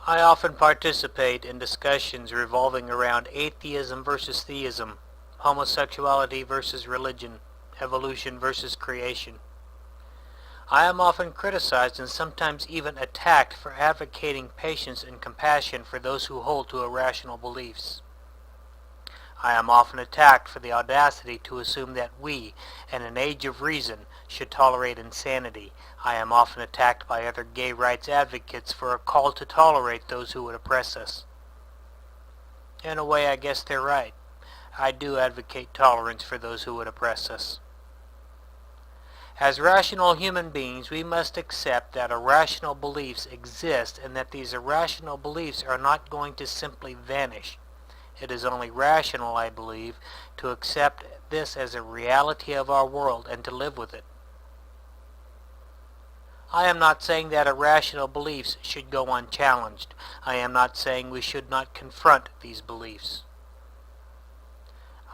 I often participate in discussions revolving around atheism versus theism, homosexuality versus religion, evolution versus creation. I am often criticized and sometimes even attacked for advocating patience and compassion for those who hold to irrational beliefs. I am often attacked for the audacity to assume that we, in an age of reason, should tolerate insanity. I am often attacked by other gay rights advocates for a call to tolerate those who would oppress us. In a way, I guess they're right. I do advocate tolerance for those who would oppress us. As rational human beings, we must accept that irrational beliefs exist and that these irrational beliefs are not going to simply vanish. It is only rational, I believe, to accept this as a reality of our world and to live with it. I am not saying that irrational beliefs should go unchallenged. I am not saying we should not confront these beliefs.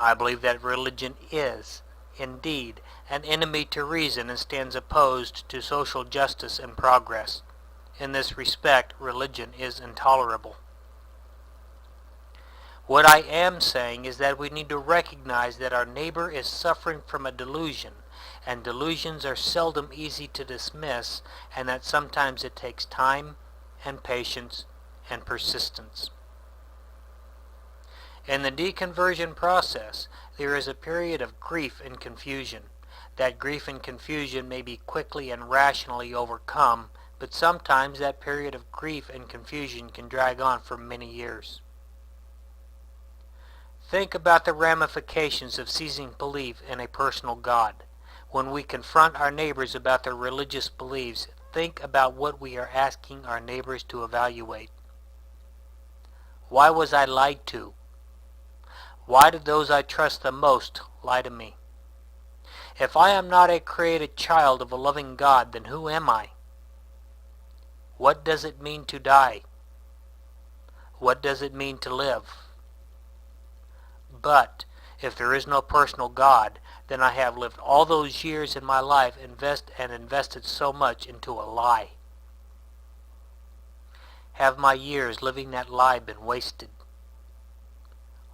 I believe that religion is, indeed, an enemy to reason and stands opposed to social justice and progress. In this respect, religion is intolerable. What I am saying is that we need to recognize that our neighbor is suffering from a delusion, and delusions are seldom easy to dismiss, and that sometimes it takes time and patience and persistence. In the deconversion process, there is a period of grief and confusion. That grief and confusion may be quickly and rationally overcome, but sometimes that period of grief and confusion can drag on for many years. Think about the ramifications of ceasing belief in a personal God. When we confront our neighbors about their religious beliefs, think about what we are asking our neighbors to evaluate. Why was I lied to? Why did those I trust the most lie to me? If I am not a created child of a loving God, then who am I? What does it mean to die? What does it mean to live? But if there is no personal God, then I have lived all those years in my life invested so much into a lie. Have my years living that lie been wasted?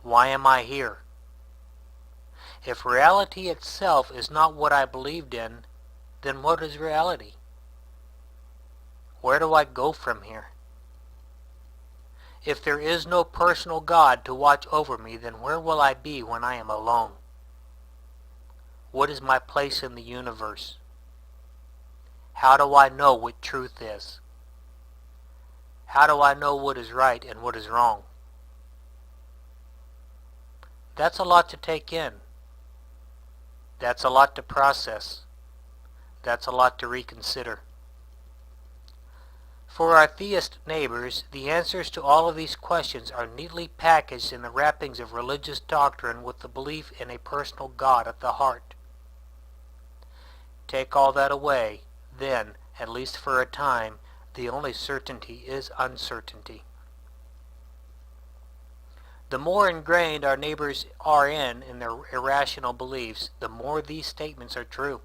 Why am I here? If reality itself is not what I believed in, then what is reality? Where do I go from here? If there is no personal God to watch over me, then where will I be when I am alone? What is my place in the universe? How do I know what truth is? How do I know what is right and what is wrong? That's a lot to take in. That's a lot to process. That's a lot to reconsider. For our theist neighbors, the answers to all of these questions are neatly packaged in the wrappings of religious doctrine with the belief in a personal God at the heart. Take all that away, then, at least for a time, the only certainty is uncertainty. The more ingrained our neighbors are in their irrational beliefs, the more these statements are true.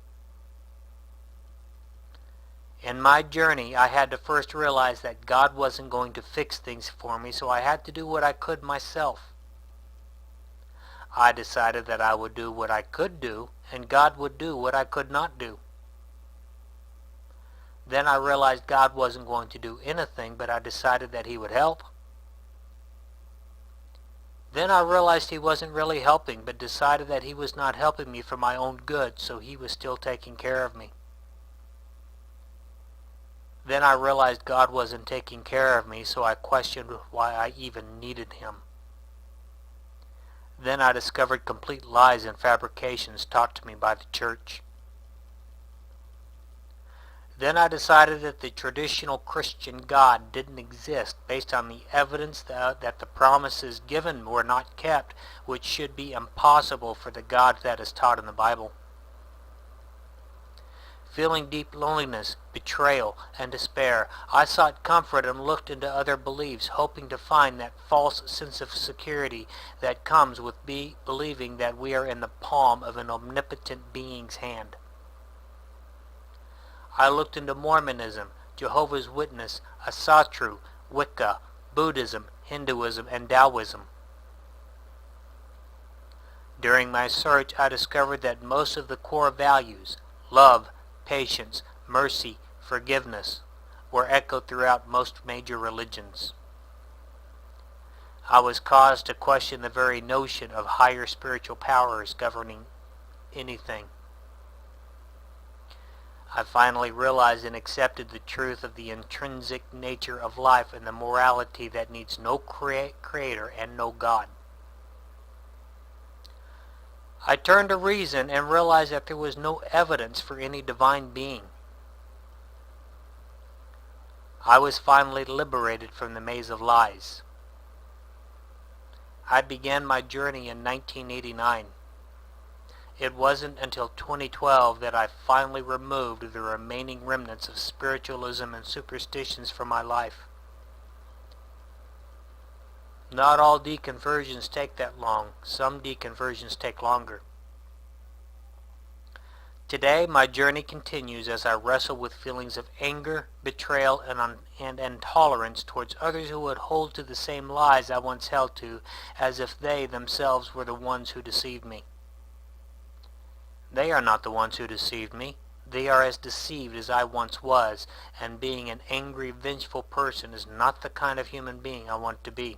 In my journey, I had to first realize that God wasn't going to fix things for me, so I had to do what I could myself. I decided that I would do what I could do, and God would do what I could not do. Then I realized God wasn't going to do anything, but I decided that He would help. Then I realized He wasn't really helping, but decided that He was not helping me for my own good, so He was still taking care of me. Then I realized God wasn't taking care of me, so I questioned why I even needed Him. Then I discovered complete lies and fabrications taught to me by the church. Then I decided that the traditional Christian God didn't exist based on the evidence that the promises given were not kept, which should be impossible for the God that is taught in the Bible. Feeling deep loneliness, betrayal, and despair, I sought comfort and looked into other beliefs, hoping to find that false sense of security that comes with believing that we are in the palm of an omnipotent being's hand. I looked into Mormonism, Jehovah's Witness, Asatru, Wicca, Buddhism, Hinduism, and Taoism. During my search, I discovered that most of the core values, love, patience, mercy, forgiveness, were echoed throughout most major religions. I was caused to question the very notion of higher spiritual powers governing anything. I finally realized and accepted the truth of the intrinsic nature of life and the morality that needs no creator and no God. I turned to reason and realized that there was no evidence for any divine being. I was finally liberated from the maze of lies. I began my journey in 1989. It wasn't until 2012 that I finally removed the remaining remnants of spiritualism and superstitions from my life. Not all deconversions take that long. Some deconversions take longer. Today, my journey continues as I wrestle with feelings of anger, betrayal, and intolerance towards others who would hold to the same lies I once held to, as if they themselves were the ones who deceived me. They are not the ones who deceived me. They are as deceived as I once was, and being an angry, vengeful person is not the kind of human being I want to be.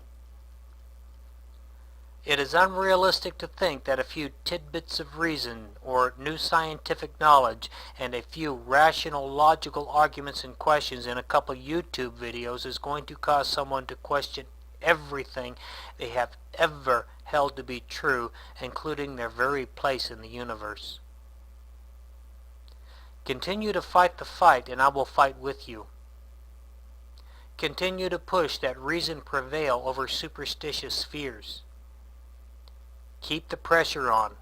It is unrealistic to think that a few tidbits of reason or new scientific knowledge and a few rational, logical arguments and questions in a couple YouTube videos is going to cause someone to question everything they have ever held to be true, including their very place in the universe. Continue to fight the fight, and I will fight with you. Continue to push that reason prevail over superstitious fears. Keep the pressure on.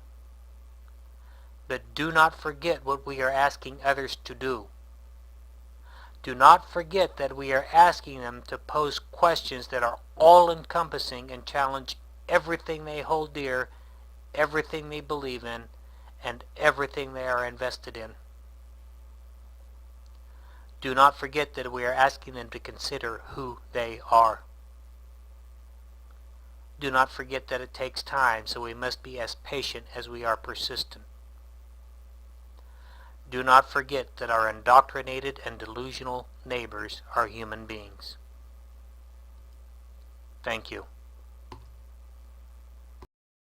But do not forget what we are asking others to do. Do not forget that we are asking them to pose questions that are all-encompassing and challenge everything they hold dear, everything they believe in, and everything they are invested in. Do not forget that we are asking them to consider who they are. Do not forget that it takes time, so we must be as patient as we are persistent. Do not forget that our indoctrinated and delusional neighbors are human beings. Thank you.